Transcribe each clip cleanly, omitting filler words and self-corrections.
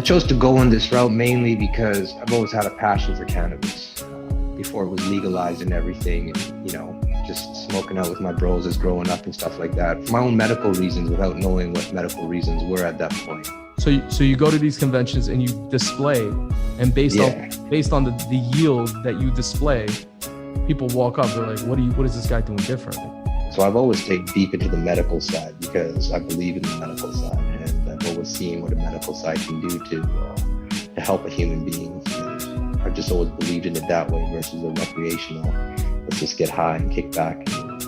I chose to go on this route mainly because I've always had a passion for cannabis. Before it was legalized and everything, and, just smoking out with my bros as growing up and stuff like that, for my own medical reasons, without knowing what medical reasons were at that point. So you go to these conventions and you display, and based on the yield that you display, people walk up, they're like, what is this guy doing differently? So I've always stayed deep into the medical side because I believe in the medical side, and I've always seen what a medical side can do to help a human being. And I've just always believed in it that way versus a recreational, let's just get high and kick back and,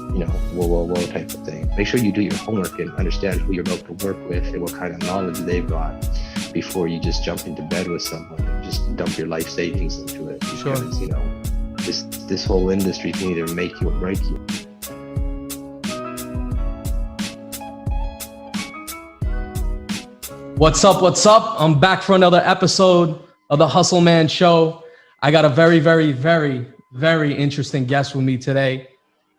whoa type of thing. Make sure you do your homework and understand who you're about to work with and what kind of knowledge they've got before you just jump into bed with someone and just dump your life savings into it. Sure. Because, this whole industry can either make you or break you. What's up? I'm back for another episode of the Hustle Man Show. I got a very, very, very, very interesting guest with me today.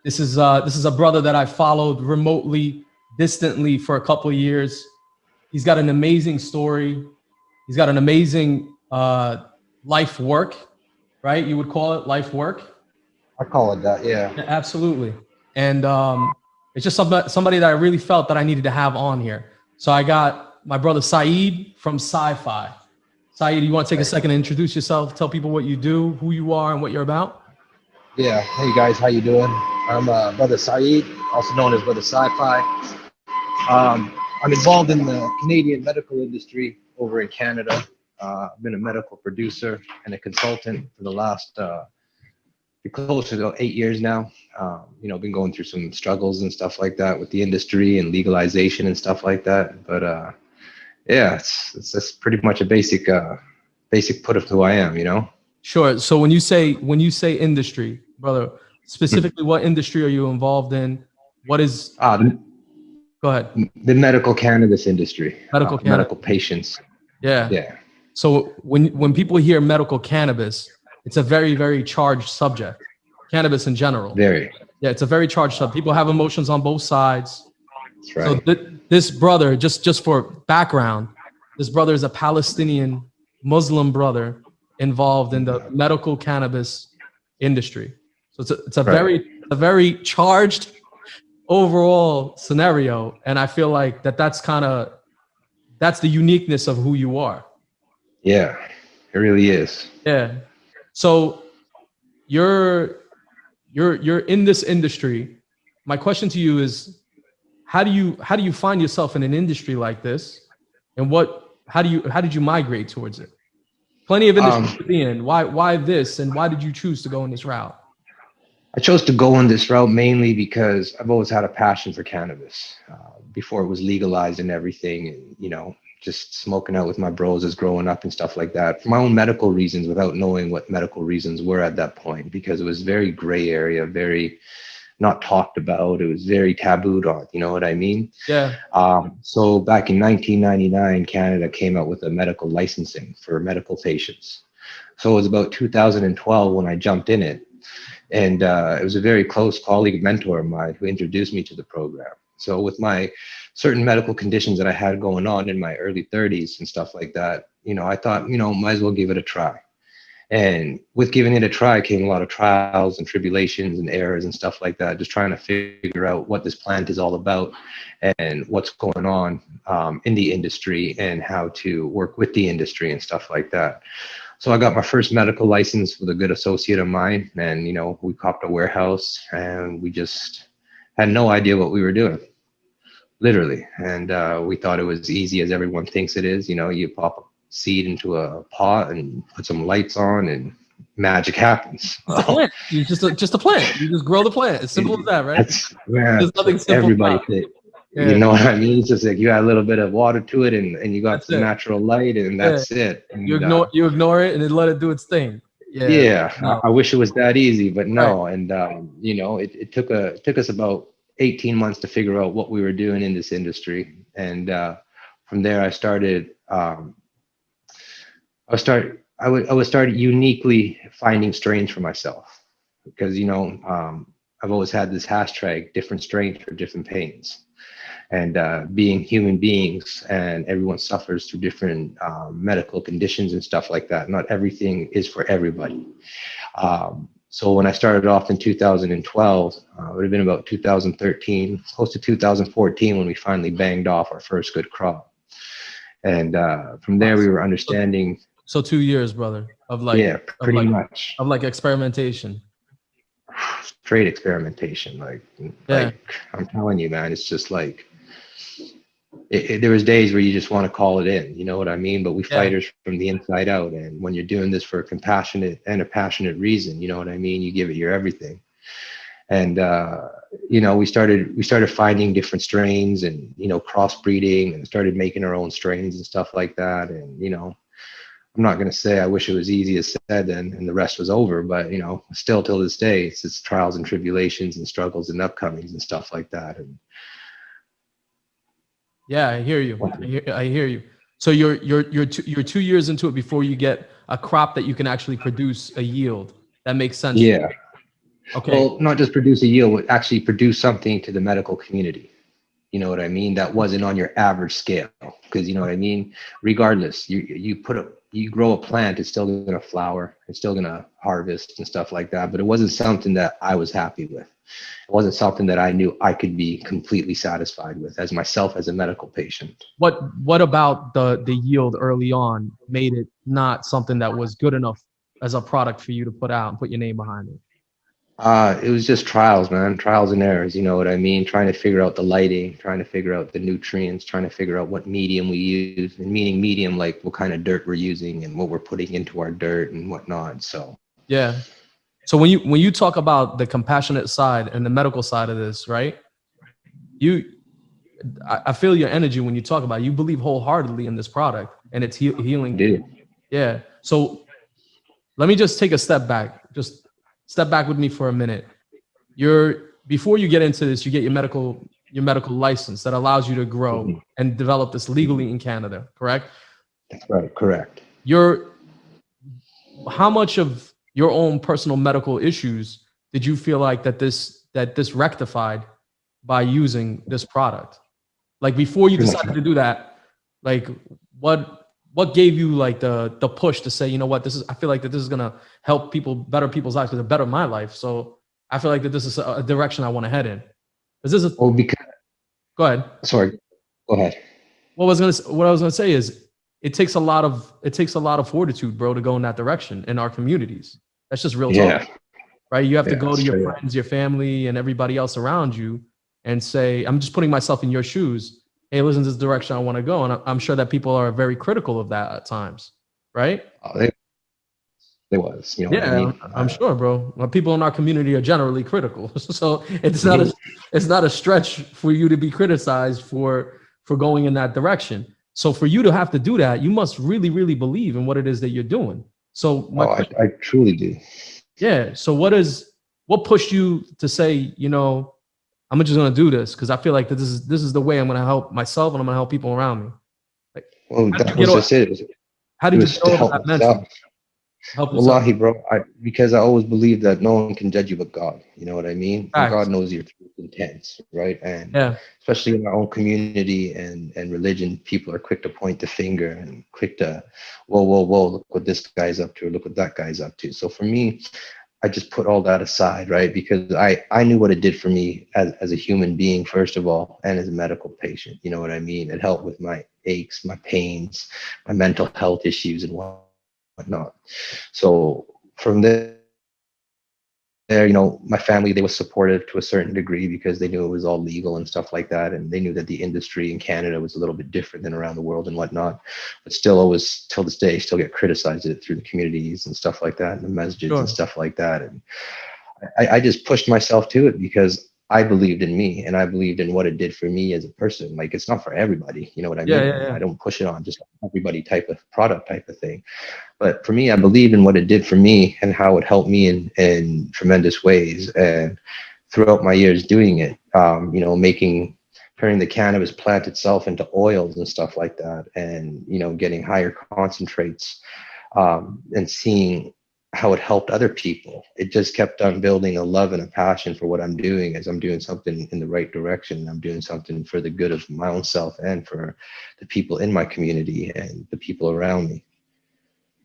This is a brother that I followed remotely, distantly for a couple of years. He's got an amazing story. He's got an amazing life work, right? You would call it life work? I call it that, yeah. Absolutely. And it's just somebody that I really felt that I needed to have on here. So I got my brother Saeed from Sai Fai. Saeed, you want to take a second to introduce yourself, tell people what you do, who you are, and what you're about? Yeah. Hey guys, how you doing? I'm brother Saeed, also known as brother Sai Fai. I'm involved in the Canadian medical industry over in Canada. I've been a medical producer and a consultant for the last close to 8 years now. Been going through some struggles and stuff like that with the industry and legalization and stuff like that. But it's pretty much a basic put of who I am, Sure. So when you say industry, brother, specifically what industry are you involved in? What is go ahead. The medical cannabis industry. Medical patients. Yeah. Yeah. So when people hear medical cannabis, it's a very, very charged subject. Cannabis in general. Very. Yeah, it's a very charged subject. People have emotions on both sides. That's right. So this brother, just for background, this brother is a Palestinian Muslim brother involved in the medical cannabis industry. So it's a very charged overall scenario, and I feel like that's the uniqueness of who you are. Yeah, it really is. Yeah. So you're in this industry. My question to you is, how do you find yourself in an industry like this, and how did you migrate towards it? Plenty of industries to be in. Why this, and why did you choose to go in this route? I chose to go on this route mainly because I've always had a passion for cannabis. Before it was legalized and everything, and just smoking out with my bros as growing up and stuff like that, for my own medical reasons, without knowing what medical reasons were at that point, because it was very gray area, very not talked about. It was very tabooed on, you know what I mean? Yeah. So back in 1999, Canada came out with a medical licensing for medical patients. So it was about 2012 when I jumped in it. And it was a very close colleague, mentor of mine, who introduced me to the program. So with my certain medical conditions that I had going on in my early 30s and stuff like that, I thought, might as well give it a try. And with giving it a try came a lot of trials and tribulations and errors and stuff like that, just trying to figure out what this plant is all about and what's going on in the industry and how to work with the industry and stuff like that. So I got my first medical license with a good associate of mine, and we copped a warehouse, and we just had no idea what we were doing, literally. And we thought it was easy as everyone thinks it is. You pop a seed into a pot and put some lights on, and magic happens. It's a plant. You just a plant. You just grow the plant. As simple as that, right? There's nothing simple. Everybody. Yeah. You know what I mean? It's just like you add a little bit of water to it, and you got some natural light, and that's it. And, you ignore it and then let it do its thing. Yeah. No. I wish it was that easy, but no. Right. And it took us about 18 months to figure out what we were doing in this industry, and from there I started. I would start uniquely finding strains for myself, because I've always had this hashtag, different strains for different pains. And being human beings, and everyone suffers through different medical conditions and stuff like that. Not everything is for everybody. So when I started off in 2012, it would have been about 2013, close to 2014 when we finally banged off our first good crop. And from there we were understanding. So 2 years, brother, of like, yeah, pretty much. Of like experimentation. Straight experimentation. Like I'm telling you, man, it's just like, there was days where you just want to call it in, you know what I mean? But we fighters from the inside out. And when you're doing this for a compassionate and a passionate reason, you know what I mean? You give it your everything. And, you know, we started finding different strains and, you know, crossbreeding, and started making our own strains and stuff like that. And, you know, I'm not going to say I wish it was easy as said and the rest was over, but, you know, still till this day, it's trials and tribulations and struggles and upcomings and stuff like that. And, yeah, I hear you. I hear you. So you're 2 years into it before you get a crop that you can actually produce a yield. That makes sense. Yeah. Okay. Well, not just produce a yield, but actually produce something to the medical community. You know what I mean? That wasn't on your average scale, because you know what I mean? Regardless, you grow a plant, it's still going to flower, it's still going to harvest and stuff like that. But it wasn't something that I was happy with. It wasn't something that I knew I could be completely satisfied with as myself as a medical patient. What about the yield early on made it not something that was good enough as a product for you to put out and put your name behind it? It was just trials, man. Trials and errors, you know what I mean? Trying to figure out the lighting, trying to figure out the nutrients, trying to figure out what medium we use, and meaning medium, like what kind of dirt we're using and what we're putting into our dirt and whatnot. So yeah. So when you talk about the compassionate side and the medical side of this, right? I feel your energy when you talk about it. You believe wholeheartedly in this product and it's healing. Dude. Yeah. So let me just take a step back. Just step back with me for a minute. Before you get into this, you get your medical license that allows you to grow and develop this legally in Canada, correct? That's right, correct. How much of your own personal medical issues did you feel like that this rectified by using this product? Like before you decided to do that, like what gave you like the push to say, you know what, I feel like that this is gonna help better people's lives, because it better my life. So I feel like that this is a direction I want to head in. Go ahead. Sorry, go ahead. What I was gonna say is it takes a lot of fortitude, bro, to go in that direction in our communities. That's just real talk, right? You have to go to your friends, your family, and everybody else around you and say, I'm just putting myself in your shoes. Hey, listen to this direction I want to go. And I'm sure that people are very critical of that at times, right? They was, you know. Yeah, what I mean? I'm sure, bro. Well, people in our community are generally critical, so it's not a stretch for you to be criticized for going in that direction. So for you to have to do that, you must really, really believe in what it is that you're doing. So I truly do. Yeah. So what pushed you to say, you know, I'm just gonna do this because I feel like that this is the way I'm gonna help myself and I'm gonna help people around me. Like, well, that was just it. How did you get over that mental? Wallahi, bro, because I always believe that no one can judge you but God. You know what I mean? God knows your true intents, right? And especially in our own community and religion, people are quick to point the finger and quick to, whoa, look what this guy's up to, or look what that guy's up to. So for me, I just put all that aside, right? Because I knew what it did for me as a human being, first of all, and as a medical patient. You know what I mean? It helped with my aches, my pains, my mental health issues, and whatnot. So from there, you know, my family, they were supportive to a certain degree because they knew it was all legal and stuff like that. And they knew that the industry in Canada was a little bit different than around the world and whatnot. But still always, till this day, still get criticized through the communities and stuff like that, and the masjids and stuff like that. And I just pushed myself to it because I believed in me and I believed in what it did for me as a person. Like, it's not for everybody, you know what I mean? I don't push it on just everybody type of product type of thing. But for me, I believed in what it did for me and how it helped me in tremendous ways. And throughout my years doing it, you know, turning the cannabis plant itself into oils and stuff like that, and, you know, getting higher concentrates, and seeing how it helped other people. It just kept on building a love and a passion for what I'm doing, as I'm doing something in the right direction. I'm doing something for the good of my own self and for the people in my community and the people around me.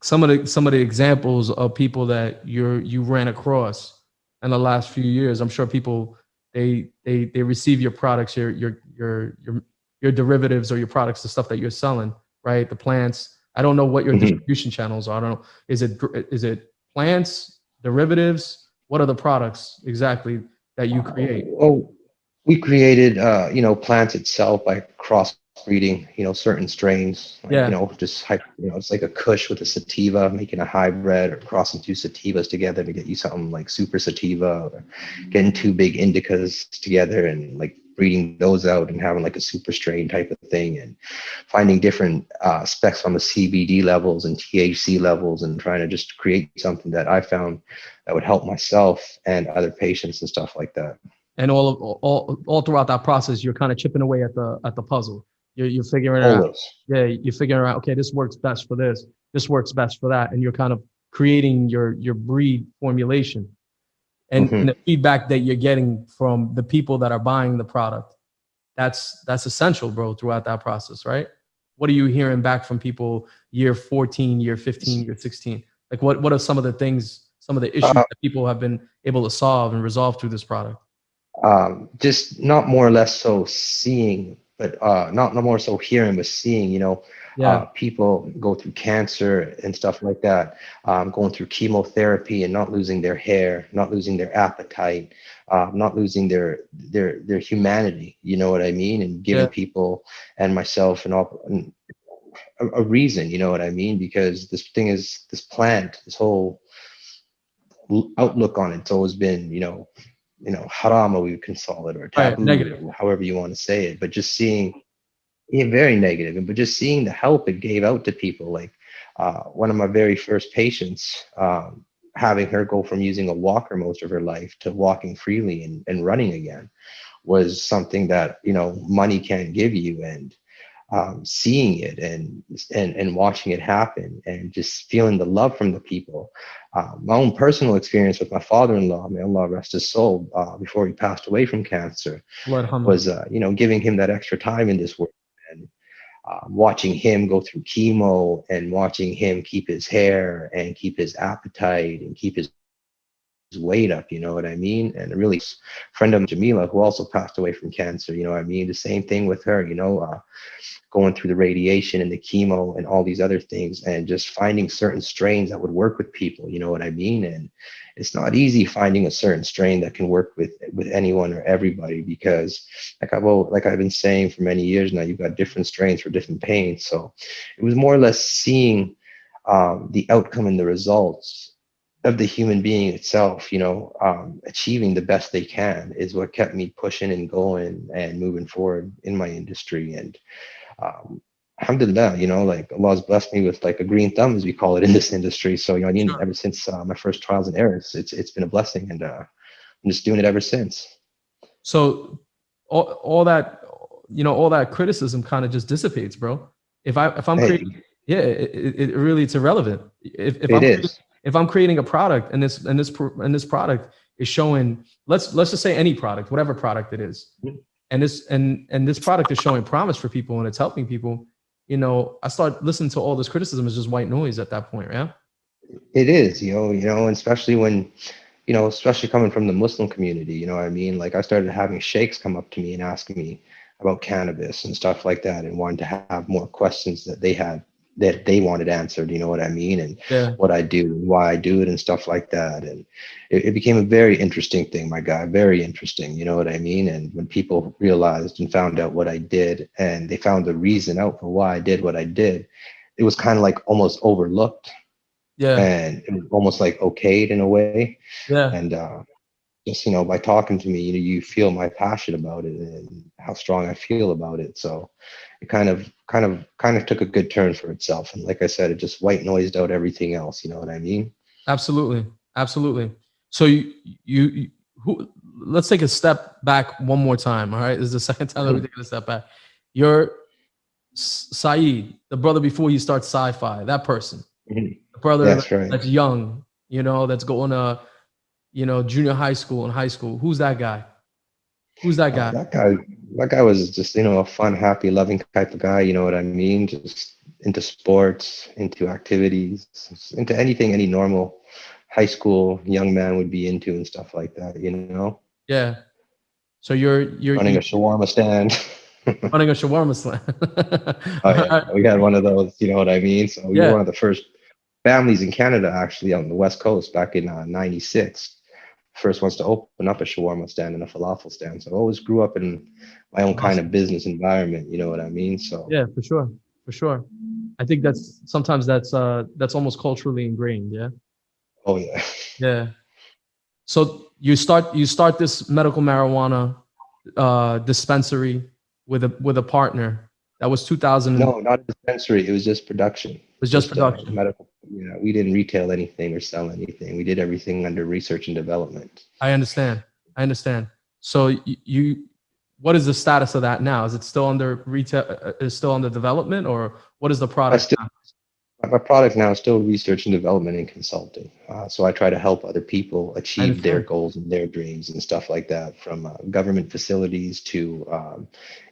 Some of the examples of people that you ran across in the last few years. I'm sure people they receive your products, your derivatives or your products, the stuff that you're selling, right? The plants. I don't know what your distribution channels are. I don't know. Is it plants, derivatives? What are the products exactly that you create? Oh, we created, plants itself by crossbreeding, certain strains, like, Yeah, it's like a Kush with a sativa, making a hybrid or crossing two sativas together to get you something like super sativa, or getting two big indicas together and like breeding those out and having like a super strain type of thing, and finding different specs on the CBD levels and THC levels, and trying to just create something that I found that would help myself and other patients and stuff like that. and all throughout that process, you're kind of chipping away at the puzzle. You're figuring it out. Always. Yeah, you're figuring out. Okay, this works best for this. This works best for that, and you're kind of creating your breed formulation. And the feedback that you're getting from the people that are buying the product, that's essential, bro, throughout that process, right? What are you hearing back from people year 14, year 15, year 16? Like what are some of the things, some of the issues that people have been able to solve and resolve through this product? Just not more or less so seeing, but not more so hearing, but seeing, people go through cancer and stuff like that, going through chemotherapy and not losing their hair, not losing their appetite, not losing their humanity, you know what I mean? And giving people and myself and a reason, you know what I mean? Because this plant, this whole outlook on it's always been, haram, or we would console it, or taboo, negative, or however you want to say it. But just seeing, very negative, but just seeing the help it gave out to people. Like one of my very first patients, having her go from using a walker most of her life to walking freely and running again, was something that money can't give you. And seeing it and watching it happen, and just feeling the love from the people. My own personal experience with my father-in-law, may Allah rest his soul, before he passed away from cancer, was giving him that extra time in this world, and watching him go through chemo, and watching him keep his hair and keep his appetite and keep his weight up, you know what I mean? And a really friend of Jamila, who also passed away from cancer, you know what I mean? The same thing with her, going through the radiation and the chemo and all these other things, and just finding certain strains that would work with people, you know what I mean? And it's not easy finding a certain strain that can work with anyone or everybody, because like I've been saying for many years now, you've got different strains for different pains. So it was more or less seeing the outcome and the results of the human being itself, achieving the best they can, is what kept me pushing and going and moving forward in my industry. And alhamdulillah, like Allah's blessed me with like a green thumb, as we call it in this industry. So, ever since my first trials and errors, it's been a blessing, and I'm just doing it ever since. So all that criticism kind of just dissipates, bro. If I'm creating, it really, it's irrelevant. If I'm creating a product, and this product is showing, let's just say any product, whatever product it is, and this product is showing promise for people and it's helping people, I start listening to all this criticism as just white noise at that point, yeah. It is, and especially when, especially coming from the Muslim community, you know what I mean? Like I started having sheikhs come up to me and ask me about cannabis and stuff like that, and wanted to have more questions that they wanted answered, you know what I mean? And what I do, why I do it, and stuff like that. And it became a very interesting thing, my guy, very interesting, you know what I mean? And when people realized and found out what I did, and they found the reason out for why I did what I did, it was kind of like almost overlooked. Yeah. And it was almost like okayed in a way. Yeah. And just, by talking to me, you feel my passion about it and how strong I feel about it. So it kind of took a good turn for itself. And like I said, it just white noised out everything else. You know what I mean? Absolutely. Absolutely. So let's take a step back one more time. All right. This is the second time that we're taking a step back. You're Saeed, the brother before you start Sai Fai, that person, the brother that's young, you know, that's going to, you know, junior high school and high school? Who's that guy? Who's that Oh, guy? that guy was just, a fun, happy, loving type of guy. You know what I mean? Just into sports, into activities, into anything any normal high school young man would be into and stuff like that. Yeah. So you're Running a shawarma stand. running a shawarma slam. Oh All yeah, right. we had one of those. You know what I mean? So we were Yeah. one of the first families in Canada, actually, on the West Coast back in '96. First ones to open up a shawarma stand and a falafel stand. So I always grew up in my own kind Awesome. of business environment. You know what I mean? So Yeah, for sure. For sure. I think that's sometimes that's almost culturally ingrained. Yeah. oh yeah. Yeah. So you start this medical marijuana dispensary with a partner. That was 2000. No, not a dispensary. It was just production. Was just Just production. medical. We didn't retail anything or sell anything. We did everything under research and development. I understand. I understand. So what is the status of that now? Is it still under retail? Is still under development, or what is the I product still now? My product now is still research and development and consulting. So I try to help other people I achieve their understand. goals and their dreams and stuff like that, from government facilities to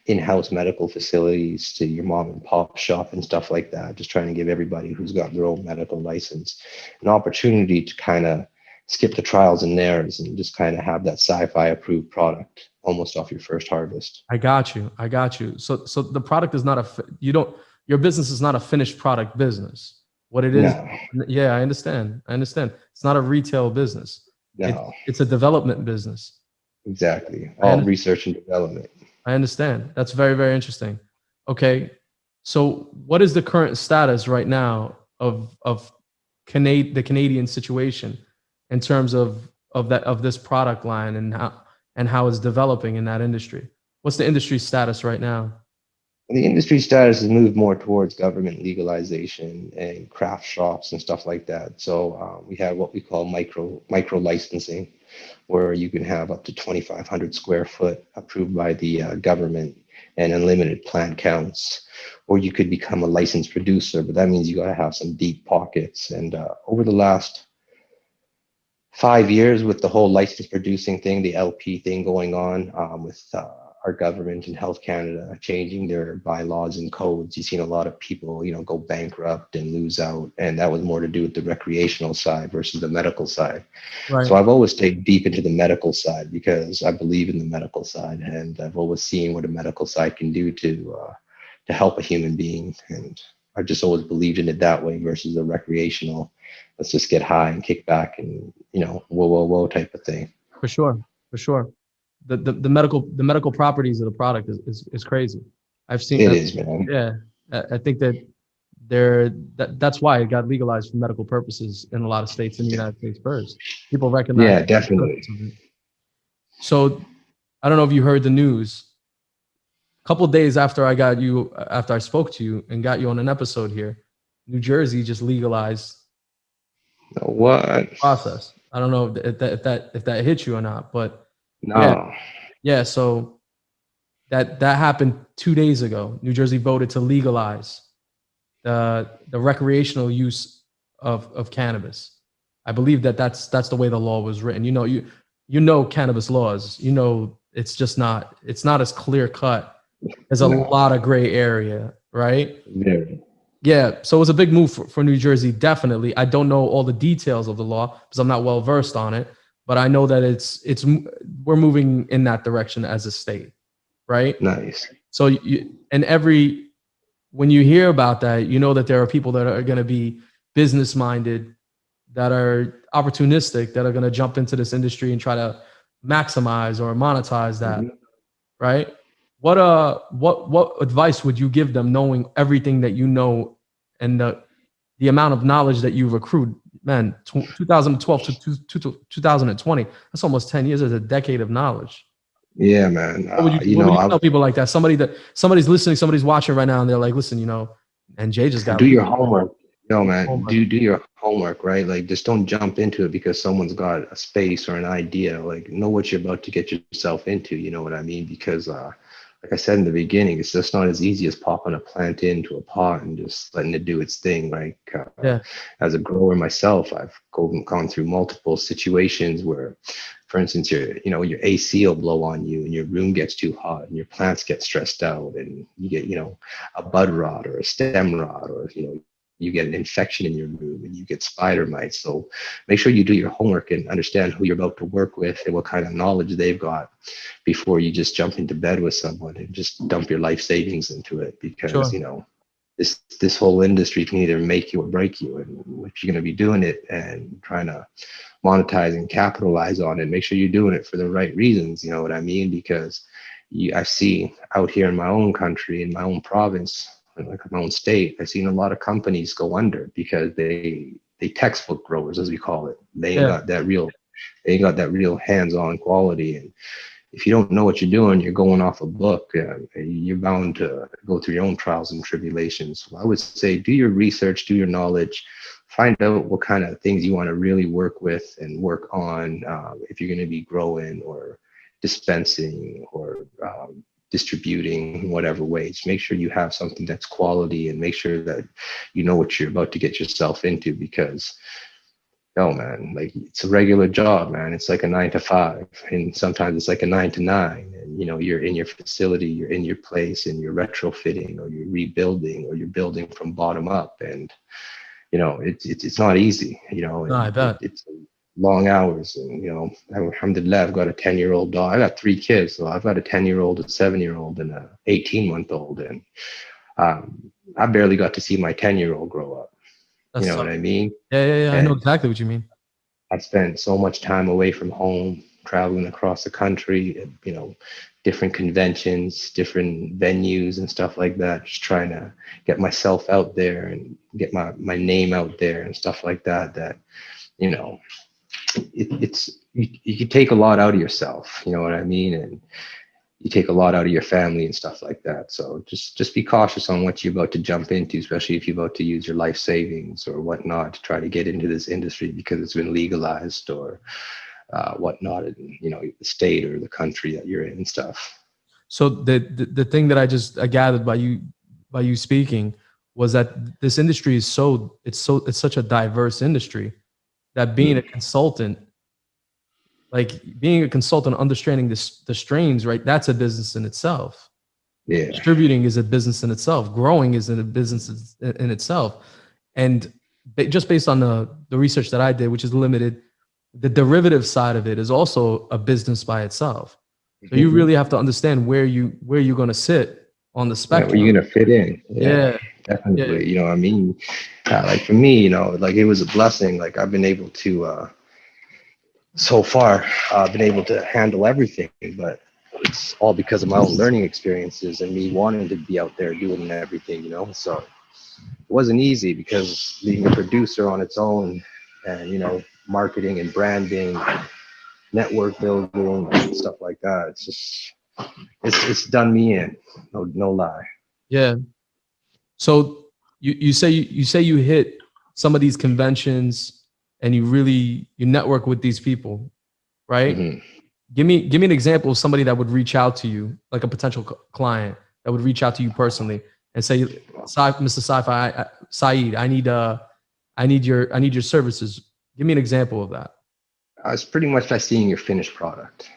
in-house medical facilities to your mom and pop shop and stuff like that. Just trying to give everybody who's got their own medical license an opportunity to kind of skip the trials and errors and just kind of have that sci-fi approved product almost off your first harvest. I got you. I got you. So the product is not you don't, your business is not a finished product business. What it is, No, yeah, I understand. I understand. It's not a retail business. no, It's a development business. exactly. I, All un- research and development. I understand. That's very, very interesting. Okay. So what is the current status right now of the Canadian situation in terms of this product line and how it's developing in that industry? What's the industry status right now? The industry status has moved more towards government legalization and craft shops and stuff like that. So we have what we call micro licensing, where you can have up to 2,500 square foot approved by the government and unlimited plant counts. Or you could become a licensed producer, but that means you got to have some deep pockets. And over the last 5 years, with the whole license producing thing, the LP thing going on, with our government and Health Canada changing their bylaws and codes, you've seen a lot of people, go bankrupt and lose out. And that was more to do with the recreational side versus the medical side. Right. So I've always stayed deep into the medical side because I believe in the medical side, and I've always seen what a medical side can do to help a human being. And I've just always believed in it that way versus the recreational, let's just get high and kick back and, whoa, whoa, whoa type of thing. For sure. For sure. The medical properties of the product is crazy. I've seen It that. is, man. Yeah. I think that that's why it got legalized for medical purposes in a lot of states in the United States first. People recognize Yeah, the definitely. purpose of it. So I don't know if you heard the news. A couple of days after I spoke to you and got you on an episode here, New Jersey just legalized What? the process. I don't know if that hit you or not, but No. yeah. So that happened 2 days ago. New Jersey voted to legalize the recreational use of cannabis. I believe that's the way the law was written. Cannabis laws. It's not as clear cut. There's a No. lot of gray area, right? Very. Yeah, so it was a big move for New Jersey, definitely. I don't know all the details of the law because I'm not well versed on it, but I know that we're moving in that direction as a state, right? Nice. So when you hear about that, you know that there are people that are going to be business minded, that are opportunistic, that are going to jump into this industry and try to maximize or monetize that, Mhm. right? What advice would you give them, knowing everything that you know and the amount of knowledge that you've accrued? Man, 2012 to 2020, that's almost 10 years. As a decade of knowledge. Yeah, man. What would you tell people like that? Somebody's listening, somebody's watching right now, and they're like, listen, and Jay just got Do your homework. No, man. homework. Do your homework, right? Like, just don't jump into it because someone's got a space or an idea. Like, know what you're about to get yourself into. You know what I mean? Because, like I said in the beginning, it's just not as easy as popping a plant into a pot and just letting it do its thing. Like Yeah. as a grower myself, I've gone through multiple situations where, for instance, your AC will blow on you and your room gets too hot and your plants get stressed out and you get, a bud rot or a stem rot, or, you get an infection in your room and you get spider mites. So make sure you do your homework and understand who you're about to work with and what kind of knowledge they've got before you just jump into bed with someone and just dump your life savings into it. Because, Sure. this whole industry can either make you or break you. And if you're going to be doing it and trying to monetize and capitalize on it, make sure you're doing it for the right reasons. You know what I mean? Because I see out here in my own country, in my own province, like my own state, I've seen a lot of companies go under because they textbook growers, as we call it. They ain't Yeah. got that real hands-on quality. And if you don't know what you're doing, you're going off a book. You're bound to go through your own trials and tribulations. So I would say do your research, do your knowledge, find out what kind of things you want to really work with and work on if you're going to be growing or dispensing or distributing in whatever ways. Make sure you have something that's quality and make sure that you know what you're about to get yourself into, because man, like it's a regular job, man. It's like a 9 to 5, and sometimes it's like a 9 to 9. And you're in your facility, you're in your place, and you're retrofitting or you're rebuilding or you're building from bottom up. And it's not easy, No, and I bet. it's long hours. And alhamdulillah, I've got a 10-year-old dog. I got 3 kids, so I've got a 10-year-old, a 7-year-old, and a 18-month-old. And I barely got to see my 10-year-old grow up. You That's know what I mean? yeah. I know And exactly what you mean. I spent so much time away from home, traveling across the country, different conventions, different venues and stuff like that, just trying to get myself out there and get my name out there and stuff like that, you can take a lot out of yourself, you know what I mean? And you take a lot out of your family and stuff like that. So just be cautious on what you're about to jump into, especially if you're about to use your life savings or whatnot to try to get into this industry because it's been legalized or whatnot in the state or the country that you're in and stuff. So the thing that I gathered by you speaking was that this industry is it's such a diverse industry that being a consultant, understanding the strains, right? That's a business in itself. Yeah. Distributing is a business in itself. Growing is a business in itself. And just based on the research that I did, which is limited, the derivative side of it is also a business by itself. So you really have to understand where you're going to sit on the spectrum. Where you're going to fit in. Yeah. Definitely. Yeah. You know what I mean? Like for me, like it was a blessing. Like I've been able to, so far, been able to handle everything, but it's all because of my own learning experiences and me wanting to be out there doing everything, So it wasn't easy because being a producer on its own and, marketing and branding, network building and stuff like that. It's just, it's done me in, no lie. Yeah. So you say you hit some of these conventions and you network with these people, right? Mm-hmm. Give me an example of somebody that would reach out to you, like a potential client that would reach out to you personally and say, Mr. Sai Fai Saeed, I need your services. Give me an example of that. It's pretty much like seeing your finished product.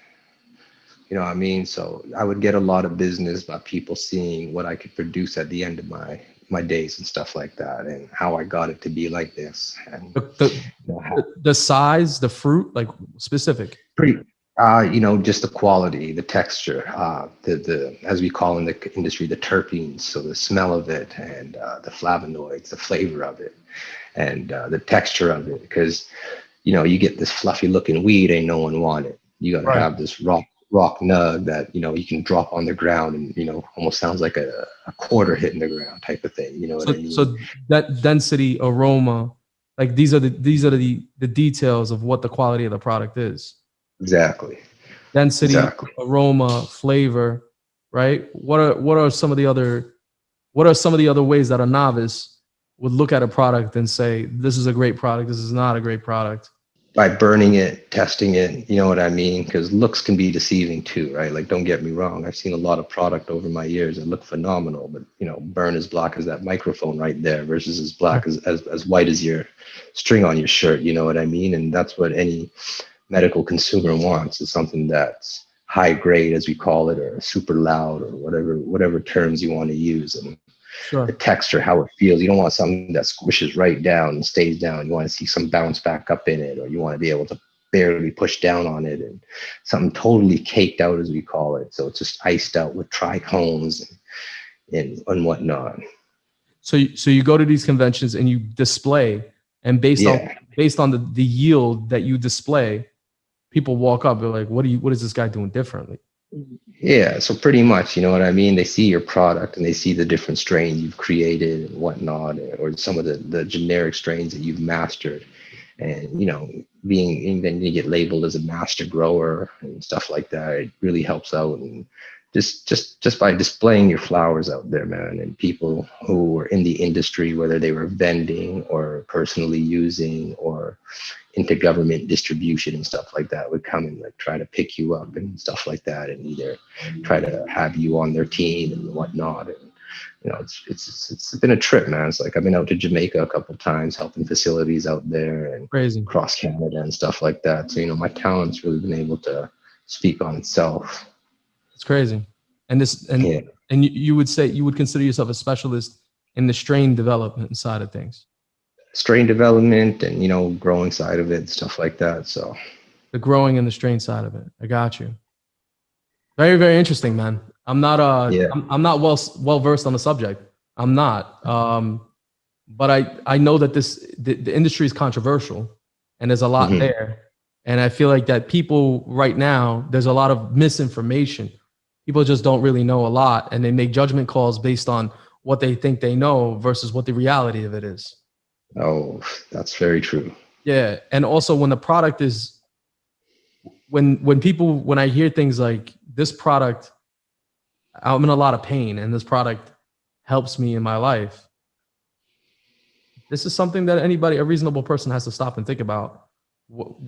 You know what I mean? So I would get a lot of business by people seeing what I could produce at the end of my days and stuff like that, and how I got it to be like this. And the size, the fruit, like specific. Pretty, just the quality, the texture, the as we call in the industry, the terpenes. So the smell of it and the flavonoids, the flavor of it, and the texture of it. Because you get this fluffy looking weed, ain't no one want it. You got to have this rock nug that you can drop on the ground and almost sounds like a quarter hitting the ground type of thing. What I mean? So that density, aroma, like these are the details of what the quality of the product is. Exactly. Density, aroma, flavor, right? What are some of the other ways that a novice would look at a product and say, this is a great product, this is not a great product? by burning it, testing it, you know what I mean? Because looks can be deceiving too, right? Like, don't get me wrong. I've seen a lot of product over my years that look phenomenal, but burn as black as that microphone right there versus as black as white as your string on your shirt, you know what I mean? And that's what any medical consumer wants, is something that's high grade, as we call it, or super loud, or whatever terms you want to use. And the Sure. texture, how it feels. You don't want something that squishes right down and stays down. You want to see some bounce back up in it, or you want to be able to barely push down on it, and something totally caked out, as we call it. So it's just iced out with trichomes and whatnot. So you go to these conventions and you display, and based on the yield that you display, people walk up, they're like, what is this guy doing differently? Yeah, so pretty much, you know what I mean? They see your product and they see the different strains you've created and whatnot, or some of the generic strains that you've mastered. And, then you get labeled as a master grower and stuff like that. It really helps out. And just by displaying your flowers out there, man, and people who were in the industry, whether they were vending or personally using or into government distribution and stuff like that, would come and like try to pick you up and stuff like that, and either try to have you on their team and whatnot. And it's been a trip, man. It's like I've been out to Jamaica a couple of times, helping facilities out there and Crazy. Across Canada and stuff like that. So my talent's really been able to speak on itself. It's crazy. And you would consider yourself a specialist in the strain development side of things. Strain development and growing side of it, stuff like that. So the growing and the strain side of it. I got you. Very, very interesting, man. I'm not I'm not well versed on the subject. I'm not. But I know that the industry is controversial, and there's a lot there. And I feel like that people right now, there's a lot of misinformation. People just don't really know a lot, and they make judgment calls based on what they think they know versus what the reality of it is. Oh, that's very true. Yeah. And also when the product is, when I hear things like this product, I'm in a lot of pain and this product helps me in my life. This is something that a reasonable person has to stop and think about.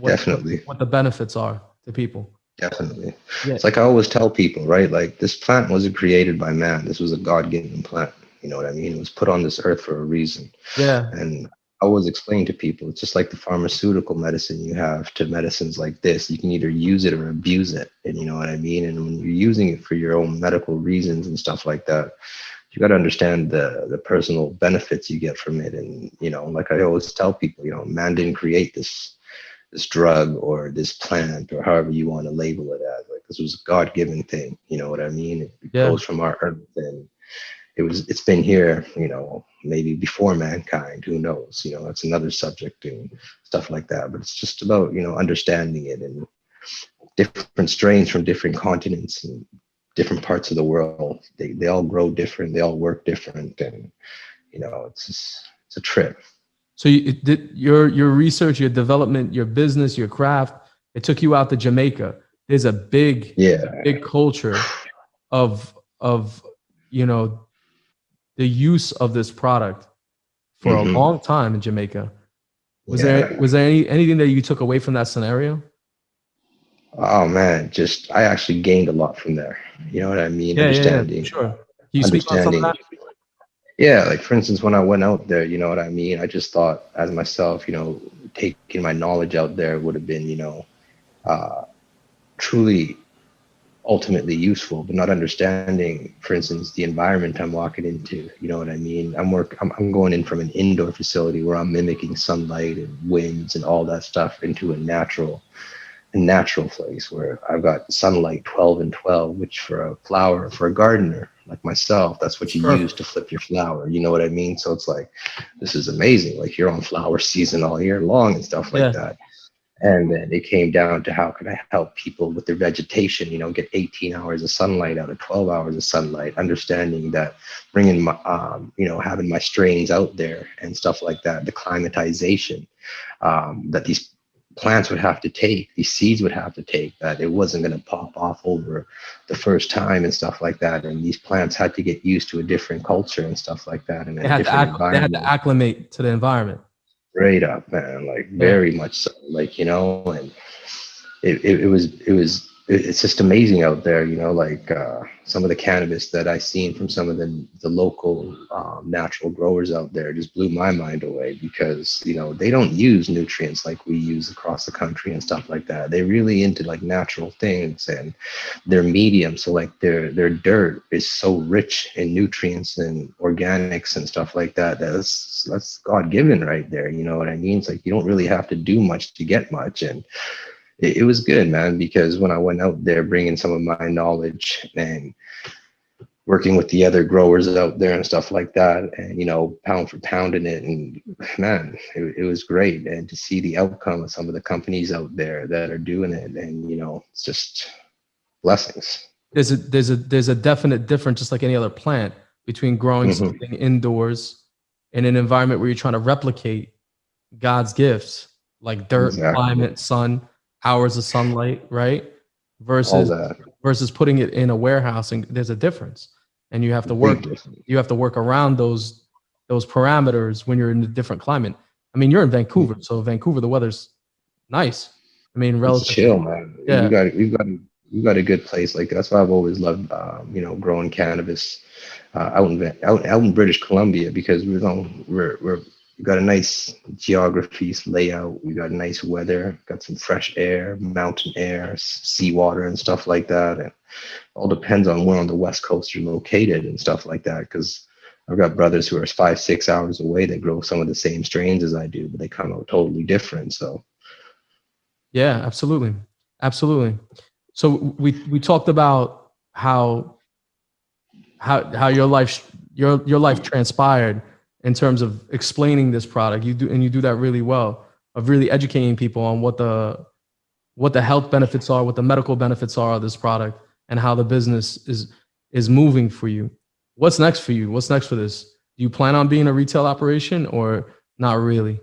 Definitely. What the benefits are to people. Definitely. Yeah. It's like I always tell people, right? Like, this plant wasn't created by man. This was a God-given plant. You know what I mean? It was put on this earth for a reason. Yeah. And I always explain to people, it's just like the pharmaceutical medicine you have to medicines like this. You can either use it or abuse it. And you know what I mean? And when you're using it for your own medical reasons and stuff like that, you got to understand the personal benefits you get from it. And, like I always tell people, man didn't create this drug or this plant or however you want to label it as. Like, this was a God-given thing. You know what I mean? It goes from our earth, and it's been here, maybe before mankind, who knows, that's another subject and stuff like that. But it's just about, understanding it, and different strains from different continents and different parts of the world. They all grow different. They all work different. And, it's a trip. So your research, your development, your business, your craft, it took you out to Jamaica. There's a big culture of the use of this product for a long time in Jamaica. Was there anything that you took away from that scenario? Oh man, I actually gained a lot from there. You know what I mean? Understanding. Yeah, sure. Can you speak on some of that? Yeah, like for instance, when I went out there, you know what I mean? I just thought as myself, taking my knowledge out there would have been, truly ultimately useful, but not understanding, for instance, the environment I'm walking into. You know what I mean? I'm going in from an indoor facility where I'm mimicking sunlight and winds and all that stuff into a natural place where I've got sunlight 12 and 12, which for a gardener like myself, that's what you use to flip your flower. You know what I mean? So it's like, this is amazing. Like, you're on flower season all year long and stuff like that. And then it came down to, how can I help people with their vegetation, get 18 hours of sunlight out of 12 hours of sunlight, understanding that bringing my, having my strains out there and stuff like that, the climatization that these plants would have to take, these seeds would have to take, that it wasn't going to pop off over the first time and stuff like that. And these plants had to get used to a different culture and stuff like that. And they had to acclimate to the environment. straight up, man, like Yeah. very much so, like, and it's just amazing out there, like some of the cannabis that I seen from some of the local natural growers out there just blew my mind away, because they don't use nutrients like we use across the country and stuff like that. They're really into like natural things, and their medium, so like their dirt is so rich in nutrients and organics and stuff like that. That's God-given right there, you know what I mean? It's like you don't really have to do much to get much. And it was good, man, because when I went out there bringing some of my knowledge and working with the other growers out there and stuff like that, and pound for pound in it, and man, it was great. And to see the outcome of some of the companies out there that are doing it, and it's just blessings. There's a definite difference, just like any other plant, between growing Mm-hmm. something indoors in an environment where you're trying to replicate God's gifts, like dirt, Exactly. climate, sun, hours of sunlight, right? All Versus that. putting it in a warehouse, and there's a difference. And you have to Big difference. work around those parameters when you're in a different climate. I mean, you're in Vancouver, so Vancouver, the weather's nice. I mean, It's relative. chill, man. Yeah. We've got a good place. Like that's why I've always loved, growing cannabis out in British Columbia, because we've got a nice geography layout. We got nice weather, got some fresh air, mountain air, seawater, and stuff like that. And all depends on where on the West Coast you're located and stuff like that. Because I've got brothers who are 5-6 hours away that grow some of the same strains as I do, but they come out totally different. So. Yeah, absolutely. So we talked about how your life transpired in terms of explaining this product. You do that really well, of really educating people on what the health benefits are, what the medical benefits are of this product, and how the business is moving for you. What's next for you? What's next for this? Do you plan on being a retail operation, or not really?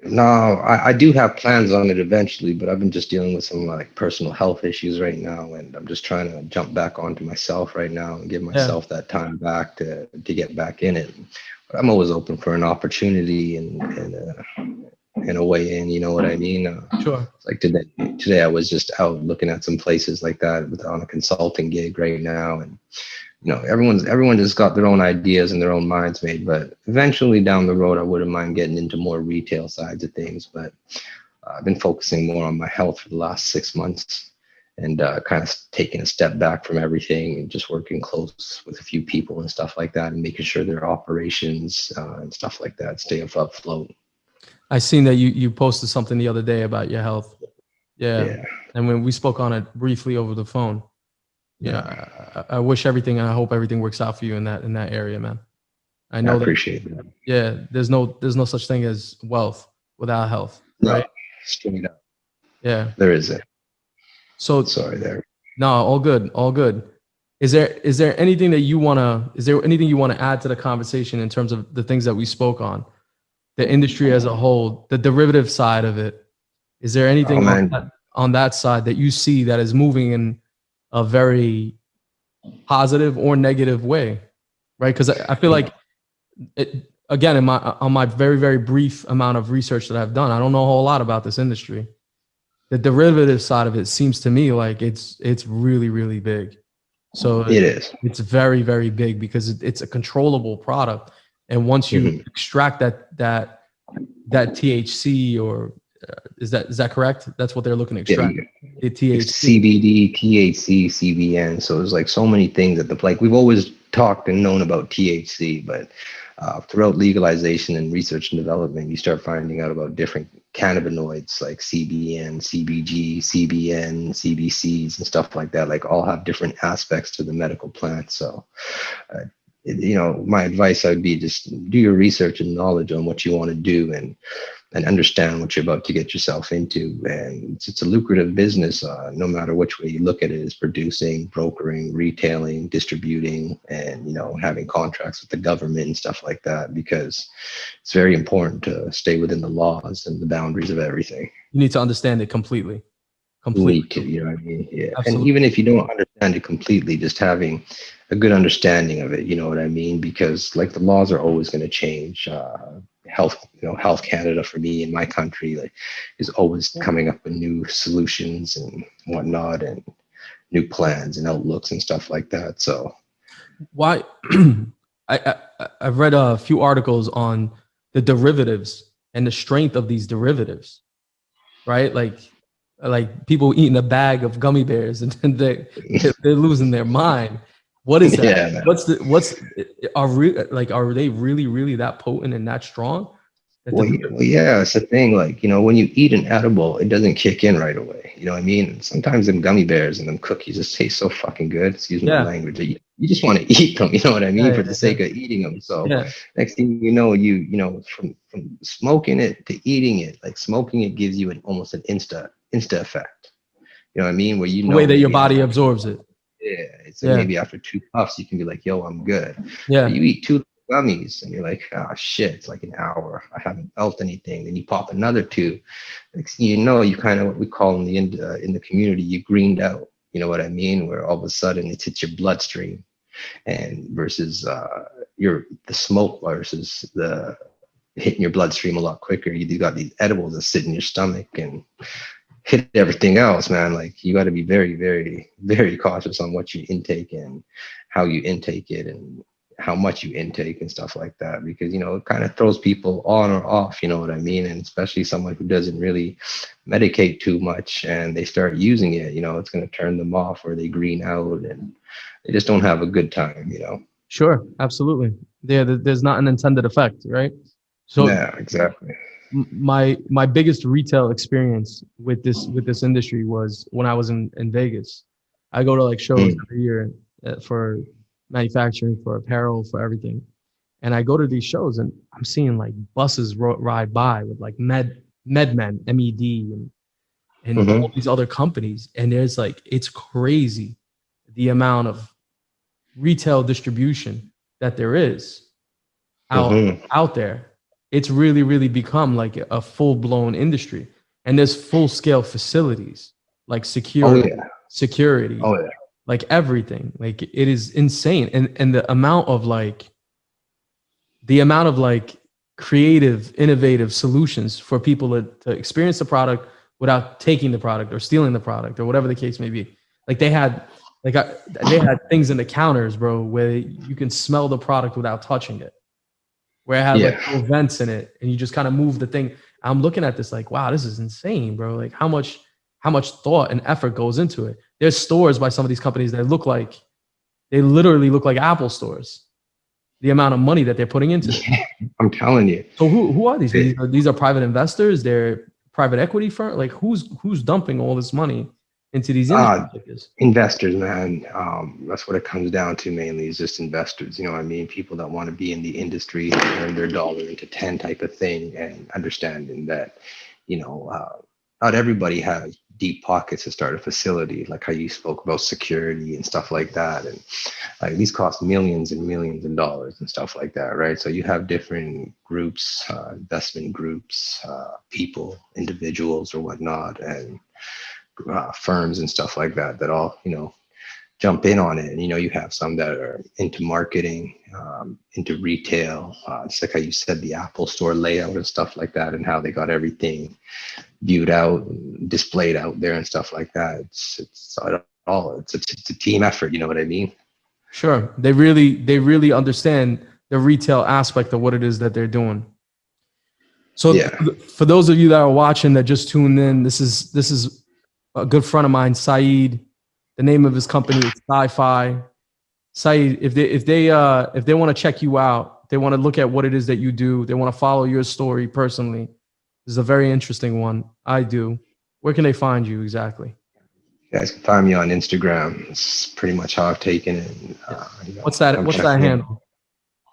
No, I do have plans on it eventually, but I've been just dealing with some like personal health issues right now, and I'm just trying to jump back onto myself right now and give myself that time back to get back in it. But I'm always open for an opportunity and a way in. You know what I mean? Sure. Like today I was just out looking at some places like that on a consulting gig right now, and everyone just got their own ideas and their own minds made, but eventually down the road, I wouldn't mind getting into more retail sides of things. But I've been focusing more on my health for the last 6 months, and kind of taking a step back from everything and just working close with a few people and stuff like that, and making sure their operations and stuff like that stay afloat. I seen that you posted something the other day about your health. Yeah. And when we spoke on it briefly over the phone. Yeah, I wish everything, and I hope everything works out for you in that area, man. I know I appreciate that. Yeah, there's no such thing as wealth without health, right? No, straight up. Yeah, there isn't. So sorry there. No, all good. Is there anything that you wanna add to the conversation in terms of the things that we spoke on, the industry as a whole, the derivative side of it? Is there anything on that side that you see that is moving in a very positive or negative way, right? Because I feel like, again, on my very, very brief amount of research that I've done, I don't know a whole lot about this industry. The derivative side of it seems to me like it's really, really big. So it is. It's very, very big because it's a controllable product, and once you extract that THC, or is that correct? That's what they're looking to extract. The THC. CBD, THC, CBN. So there's like so many things that we've always talked and known about THC, but throughout legalization and research and development, you start finding out about different cannabinoids like CBN, CBG, CBN, CBCs, and stuff like that. Like all have different aspects to the medical plant. So, my advice would be just do your research and knowledge on what you want to do, and understand what you're about to get yourself into. And it's a lucrative business, no matter which way you look at it, is producing, brokering, retailing, distributing, and having contracts with the government and stuff like that, because it's very important to stay within the laws and the boundaries of everything. You need to understand it completely. You know what I mean? Yeah. Absolutely. And even if you don't understand it completely, just having a good understanding of it, you know what I mean? Because like the laws are always going to change. Health Canada for me in my country, like, is always coming up with new solutions and whatnot, and new plans and outlooks and stuff like that. So why I've read a few articles on the derivatives and the strength of these derivatives, right? Like people eating a bag of gummy bears and they're losing their mind. What is that? Yeah, are they really that potent and that strong? well, yeah, it's the thing. Like, when you eat an edible, it doesn't kick in right away. You know what I mean? Sometimes them gummy bears and them cookies just taste so fucking good. Excuse my language. You just want to eat them. You know what I mean? For the sake of eating them. So next thing you know, from smoking it to eating it, like smoking it gives you almost an insta effect. You know what I mean? Where the way that your body absorbs it. Yeah, it's like maybe after 2 puffs, you can be like, "Yo, I'm good." Yeah, but you eat 2 gummies, and you're like, "Oh shit, it's like an hour. I haven't felt anything." Then you pop another 2. You kind of what we call in the community, you greened out. You know what I mean? Where all of a sudden it hits your bloodstream, and versus the smoke versus the hitting your bloodstream a lot quicker. You got these edibles that sit in your stomach and hit everything else, man. Like, you got to be very, very, very cautious on what you intake and how you intake it and how much you intake and stuff like that, because it kind of throws people on or off, you know what I mean? And especially someone who doesn't really medicate too much and they start using it, it's going to turn them off, or they green out and they just don't have a good time. Sure, absolutely. There's not an intended effect, right? So yeah, exactly. My biggest retail experience with this industry was when I was in Vegas. I go to like shows every year for manufacturing, for apparel, for everything. And I go to these shows and I'm seeing like buses ride by with like MedMen, MED, and all these other companies. And there's like, it's crazy the amount of retail distribution that there is out there. It's really, really become like a full-blown industry. And there's full-scale facilities, like security, like everything. Like, it is insane. And the amount of creative, innovative solutions for people to experience the product without taking the product or stealing the product or whatever the case may be. Like, they had things in the counters, bro, where you can smell the product without touching it, where it had like little vents in it, and you just kind of move the thing. I'm looking at this like, wow, this is insane, bro. Like, how much thought and effort goes into it. There's stores by some of these companies that they literally look like Apple stores. The amount of money that they're putting into it. I'm telling you. So who are these? These are private investors. They're private equity firm. Like, who's dumping all this money into these industries? Investors, man. That's what it comes down to mainly, is just investors. You know what I mean? People that want to be in the industry, turn their dollar into 10 type of thing, and understanding that, not everybody has deep pockets to start a facility, like how you spoke about security and stuff like that. And like, these cost millions and millions of dollars and stuff like that, right? So you have different groups, investment groups, people, individuals or whatnot, and firms and stuff like that all jump in on it. And you have some that are into marketing, into retail, just like how you said, the Apple store layout and stuff like that, and how they got everything viewed out and displayed out there and stuff like that. It's a team effort, you know what I mean? Sure. They really understand the retail aspect of what it is that they're doing. So for those of you that are watching that just tuned in, this is a good friend of mine, Saeed. The name of his company is Sai Fai. Saeed, if they want to check you out, they want to look at what it is that you do, they want to follow your story personally. This is a very interesting one. I do. Where can they find you exactly? You guys can find me on Instagram. It's pretty much how I've taken it. What's that handle?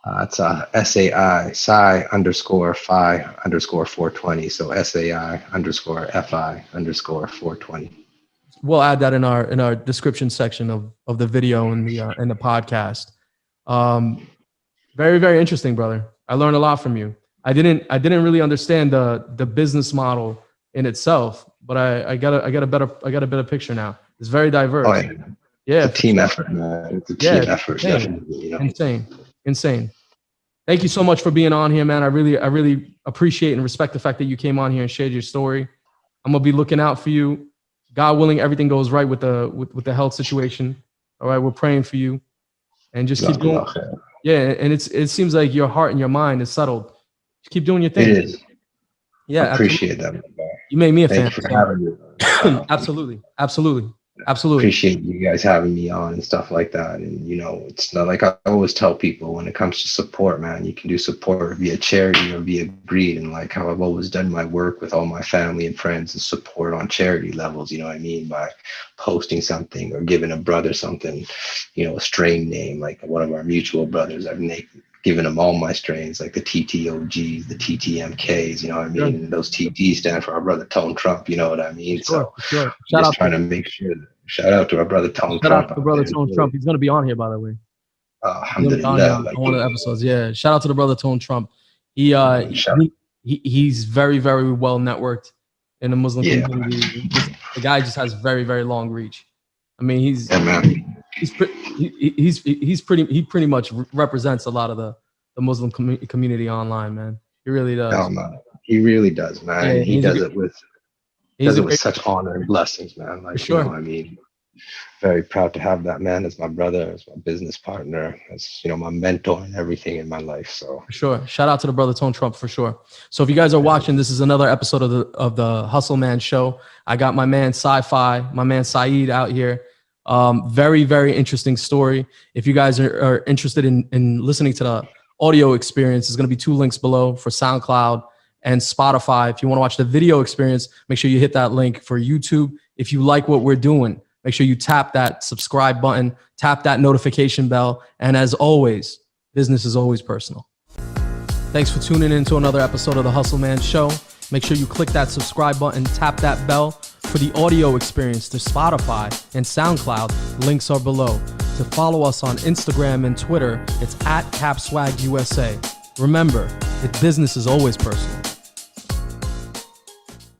It's SAI, Sai_Fi_420. So SAI_FI_420. We'll add that in our description section of the video and the podcast. Very, very interesting, brother. I learned a lot from you. I didn't really understand the business model in itself, but I got a better picture now. It's very diverse. Oh, yeah. It's a team effort, man. It's a team effort. Definitely, Insane. Thank you so much for being on here, man. I really appreciate and respect the fact that you came on here and shared your story. I'm gonna be looking out for you. God willing, everything goes right with the health situation. All right, we're praying for you, and just keep going. Yeah, and it seems like your heart and your mind is settled. Just keep doing your thing. It is. Yeah, I appreciate that. You made me a fan. Thank you for having me. Absolutely. Appreciate you guys having me on and stuff like that. And it's not like I always tell people when it comes to support, man, you can do support via charity or via greed, and like how I've always done my work with all my family and friends and support on charity levels, you know what I mean, by posting something or giving a brother something, a strain name, like one of our mutual brothers. I've given them all my strains, like the TTOGs, the TTMKs, you know what I mean? And those TTs stand for our brother Tone Trump, you know what I mean? Sure. Shout out trying to make sure. Shout out to our brother Tone Trump. Shout out to brother Tone Trump. He's going to be on here, by the way. Alhamdulillah. On one of the episodes. Yeah. Shout out to the brother Tone Trump. He's very, very well networked in the Muslim community. The guy just has very, very long reach. I mean, he pretty much represents a lot of the Muslim community online, man. He really does. Oh, man. He really does, man. Yeah, he does it with such honor and blessings, man. Like, sure. I mean, very proud to have that man as my brother, as my business partner, as my mentor and everything in my life. So for sure. Shout out to the brother Tone Trump for sure. So if you guys are watching, this is another episode of the Hustle Man Show. I got my man Sai Fai, my man Saeed out here. Very, very interesting story. If you guys are interested in listening to the audio experience, there's going to be 2 links below for SoundCloud and Spotify. If you want to watch the video experience, make sure you hit that link for YouTube. If you like what we're doing, make sure you tap that subscribe button, tap that notification bell. And as always, business is always personal. Thanks for tuning in to another episode of the Hustle Man Show. Make sure you click that subscribe button, tap that bell. For the audio experience to Spotify and SoundCloud, links are below. To follow us on Instagram and Twitter, it's @CapSwagUSA. Remember, business is always personal.